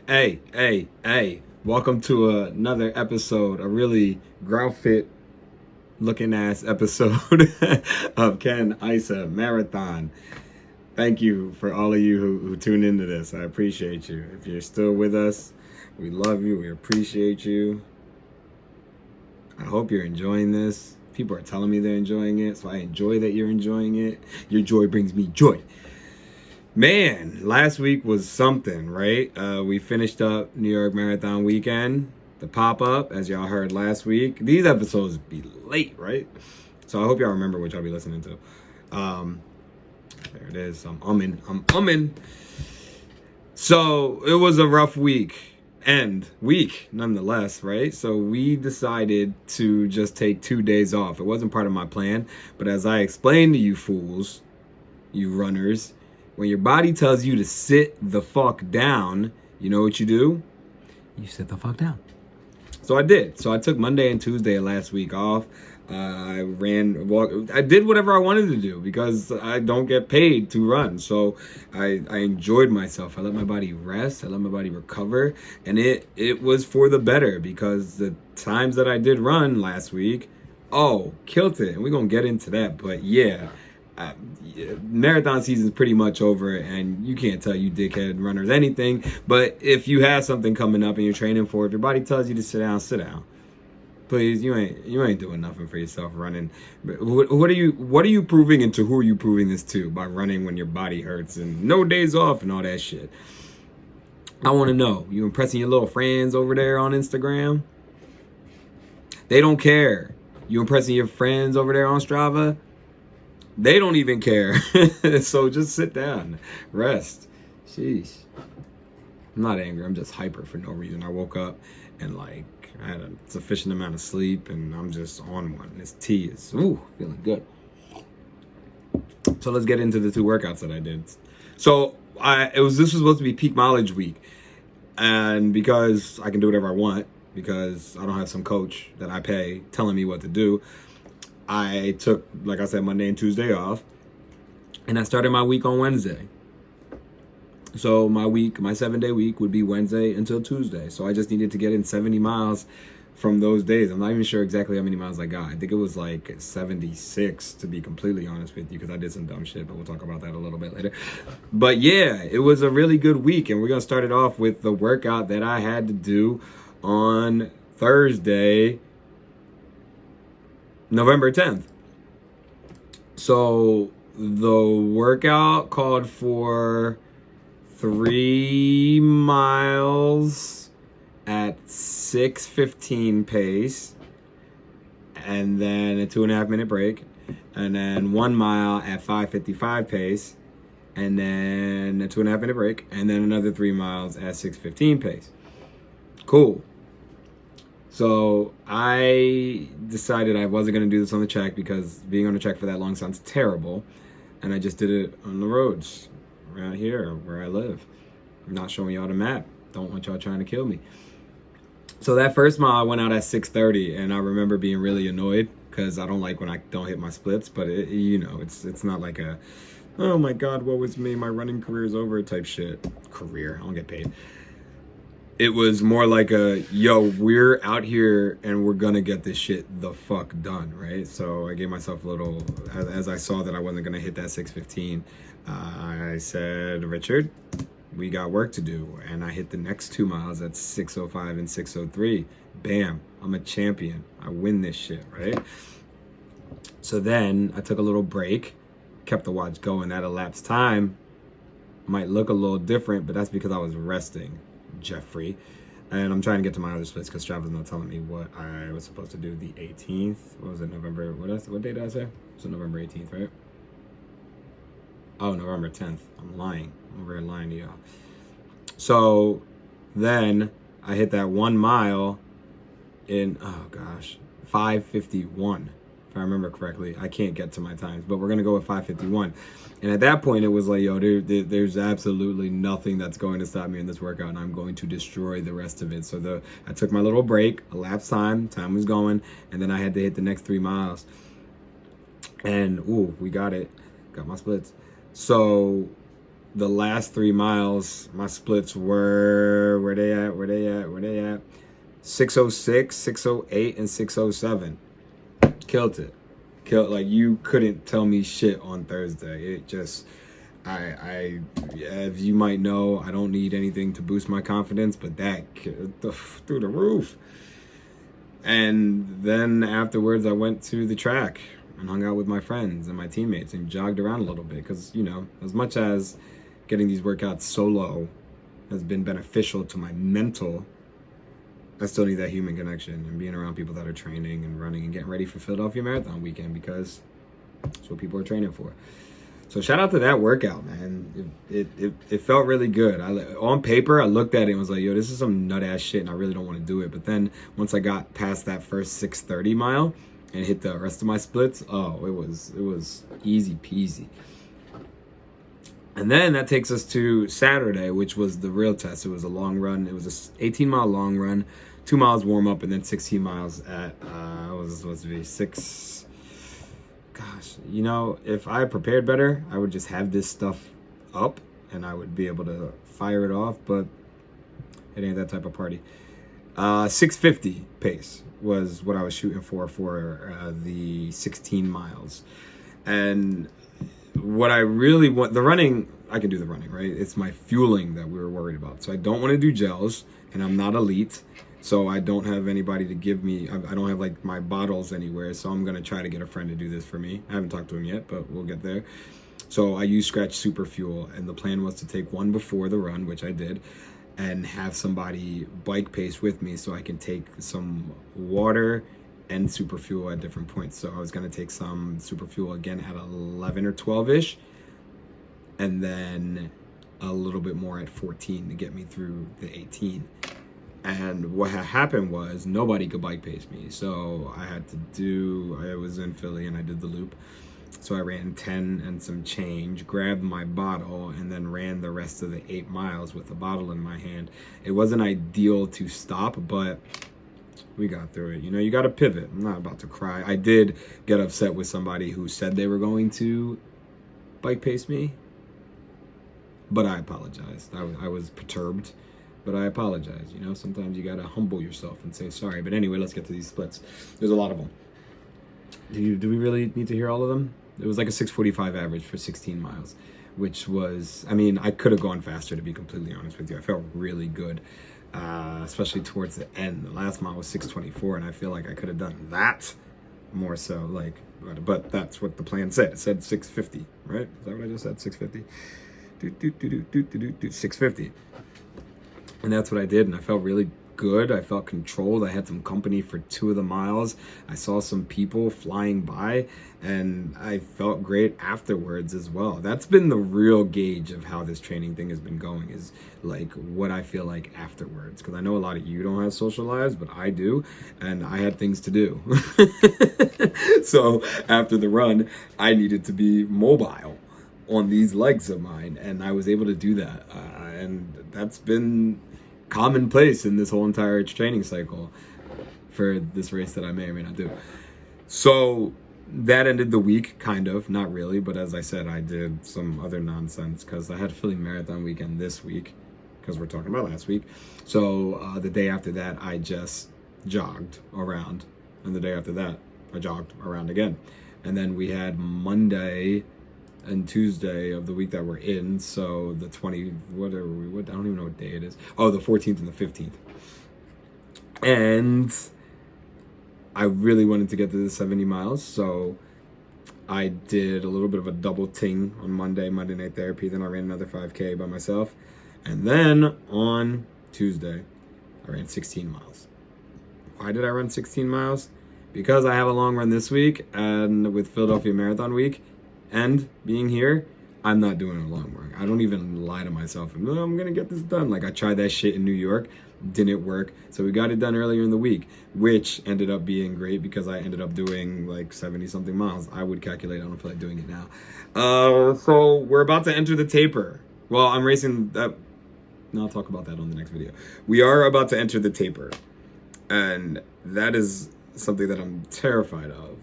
Hey. Welcome to another episode, a really grout fit looking ass episode of Issa Marathon. Thank you for all of you who tuned into this. I appreciate you. If you're still with us, we love you. We appreciate you. I hope you're enjoying this. People are telling me they're enjoying it, so I enjoy that you're enjoying it. Your joy brings me joy. Man, last week was something, right? We finished up New York Marathon weekend, the pop-up, as y'all heard last week. These episodes be late, right? So I hope y'all remember what y'all be listening to. There it is. I'm umming. So it was a rough week nonetheless, right? So we decided to just take 2 days off. It wasn't part of my plan, but as I explained to you fools, you runners, when your body tells you to sit the fuck down, you know what you do? You sit the fuck down. So I did. So I took Monday and Tuesday of last week off. I did whatever I wanted to do because I don't get paid to run. So I enjoyed myself. I let my body rest. I let my body recover. And it was for the better because the times that I did run last week, killed it. And we're going to get into that. But yeah. Marathon season is pretty much over, and you can't tell you dickhead runners anything. But if you have something coming up and you're training for it, if your body tells you to sit down, sit down. Please, you ain't doing nothing for yourself running. What are you proving, and to who are you proving this to by running when your body hurts and no days off and all that shit? I want to know. You impressing your little friends over there on Instagram? They don't care. You impressing your friends over there on Strava? They don't even care. So just sit down. Rest. Sheesh. I'm not angry. I'm just hyper for no reason. I woke up and I had a sufficient amount of sleep and I'm just on one. This tea is, feeling good. So let's get into the 2 workouts that I did. So this was supposed to be peak mileage week. And because I can do whatever I want, because I don't have some coach that I pay telling me what to do, I took, like I said, Monday and Tuesday off, and I started my week on Wednesday. So my 7-day week would be Wednesday until Tuesday. So I just needed to get in 70 miles from those days. I'm not even sure exactly how many miles I got. I think it was like 76, to be completely honest with you, because I did some dumb shit, but we'll talk about that a little bit later. But yeah, it was a really good week, and we're going to start it off with the workout that I had to do on Thursday, November 10th. So the workout called for 3 miles at 6:15 pace, and then a 2.5 minute break, and then 1 mile at 5:55 pace, and then a 2.5 minute break, and then another 3 miles at 6:15 pace. Cool. So I decided I wasn't going to do this on the track because being on the track for that long sounds terrible. And I just did it on the roads around here where I live. I'm not showing y'all the map. Don't want y'all trying to kill me. So that first mile I went out at 6:30, and I remember being really annoyed because I don't like when I don't hit my splits. But it's not like a, oh my God, what was me? My running career is over type shit. Career, I don't get paid. It was more like a, we're out here and we're gonna get this shit the fuck done, right? So I gave myself a little, as I saw that I wasn't gonna hit that 6:15, I said, Richard, we got work to do. And I hit the next 2 miles at 6:05 and 6:03. Bam, I'm a champion. I win this shit, right? So then I took a little break, kept the watch going. That elapsed time might look a little different, but that's because I was resting. Jeffrey, and I'm trying to get to my other splits because Strava's not telling me what I was supposed to do the 18th. What was it, November? What day did I say? So November 18th, right? Oh, November 10th. I'm lying. I'm over here lying to y'all. So then I hit that 1 mile in 5:51. If I remember correctly. I can't get to my times, but we're gonna go with 5:51. And at that point, it was like, there's absolutely nothing that's going to stop me in this workout, and I'm going to destroy the rest of it. So I took my little break, elapsed time was going, and then I had to hit the next 3 miles. And we got it, got my splits. So the last 3 miles, my splits were, where they at? 606, 608, and 607. Killed it. Like, you couldn't tell me shit on Thursday. It just, as you might know, I don't need anything to boost my confidence, but that through the roof. And then afterwards, I went to the track and hung out with my friends and my teammates and jogged around a little bit. Because, you know, as much as getting these workouts solo has been beneficial to my mental, I still need that human connection and being around people that are training and running and getting ready for Philadelphia Marathon weekend, because that's what people are training for. So shout out to that workout, man. It felt really good. On paper, I looked at it and was like, yo, this is some nut ass shit and I really don't want to do it. But then once I got past that first 6:30 mile and hit the rest of my splits, oh, it was easy peasy. And then that takes us to Saturday, which was the real test. It was a long run. It was a 18-mile long run, 2 miles warm up, and then 16 miles at was supposed to be 6. Gosh, you know, if I prepared better, I would just have this stuff up and I would be able to fire it off, but it ain't that type of party. 650 pace was what I was shooting for the 16 miles. And what I really want, the running, I can do the running, right? It's my fueling that we were worried about. So I don't want to do gels, and I'm not elite. So I don't have anybody to give me, I don't have like my bottles anywhere. So I'm going to try to get a friend to do this for me. I haven't talked to him yet, but we'll get there. So I use Scratch Super Fuel, and the plan was to take one before the run, which I did, and have somebody bike pace with me so I can take some water and super fuel at different points. So I was going to take some super fuel again at 11 or 12-ish, and then a little bit more at 14 to get me through the 18. And what had happened was nobody could bike pace me. So I was in Philly and I did the loop. So I ran 10 and some change, grabbed my bottle, and then ran the rest of the 8 miles with the bottle in my hand. It wasn't ideal to stop, but we got through it. You know, you got to pivot. I'm not about to cry. I did get upset with somebody who said they were going to bike pace me, but I apologized. I was perturbed, but I apologize. You know, sometimes you got to humble yourself and say sorry. But anyway, let's get to these splits. There's a lot of them. Do we really need to hear all of them? It was like a 6:45 average for 16 miles, which was, I mean, I could have gone faster, to be completely honest with you. I felt really good, especially towards the end. The last mile was 6:24, and I feel like I could have done that more so. Like, but that's what the plan said. It said 6:50, right? Is that what I just said? 6:50? 6:50. And that's what I did, and I felt really good. I felt controlled. I had some company for 2 of the miles. I saw some people flying by, and I felt great afterwards as well. That's been the real gauge of how this training thing has been going, is like what I feel like afterwards. Because I know a lot of you don't have social lives, but I do, and I had things to do. So after the run, I needed to be mobile on these legs of mine, and I was able to do that. And that's been commonplace in this whole entire training cycle for this race that I may or may not do. So that ended the week, kind of, not really, but as I said, I did some other nonsense because I had Philly Marathon weekend this week, because we're talking about last week. So the day after that, I just jogged around, and the day after that, I jogged around again. And then we had Monday and Tuesday of the week that we're in, so the 20, what I don't even know what day it is. Oh, the 14th and the 15th. And I really wanted to get to the 70 miles, so I did a little bit of a double ting on Monday Night Therapy, then I ran another 5K by myself, and then on Tuesday, I ran 16 miles. Why did I run 16 miles? Because I have a long run this week, and with Philadelphia Marathon week, and being here, I'm not doing a long run. I don't even lie to myself. I'm going to get this done. Like, I tried that shit in New York. Didn't work. So we got it done earlier in the week, which ended up being great because I ended up doing like 70-something miles. I would calculate. I don't feel like doing it now. So we're about to enter the taper. Well, I'm racing that. No, I'll talk about that on the next video. We are about to enter the taper. And that is something that I'm terrified of.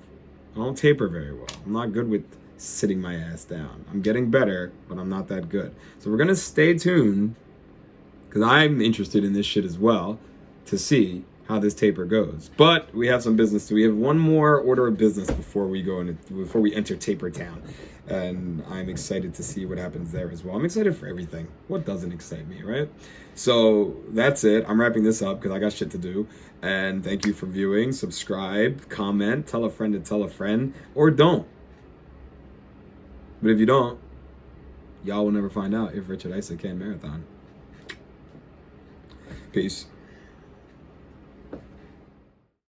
I don't taper very well. I'm not good with sitting my ass down. I'm getting better, but I'm not that good. So we're gonna stay tuned, because I'm interested in this shit as well, to see how this taper goes. But we have some business we have one more order of business before we enter Taper Town. And I'm excited to see what happens there as well. I'm excited for everything. What doesn't excite me, right? So that's it. I'm wrapping this up because I got shit to do. And thank you for viewing. Subscribe, comment, tell a friend to tell a friend, or don't. But if you don't, y'all will never find out if Richard Issa can marathon. Peace.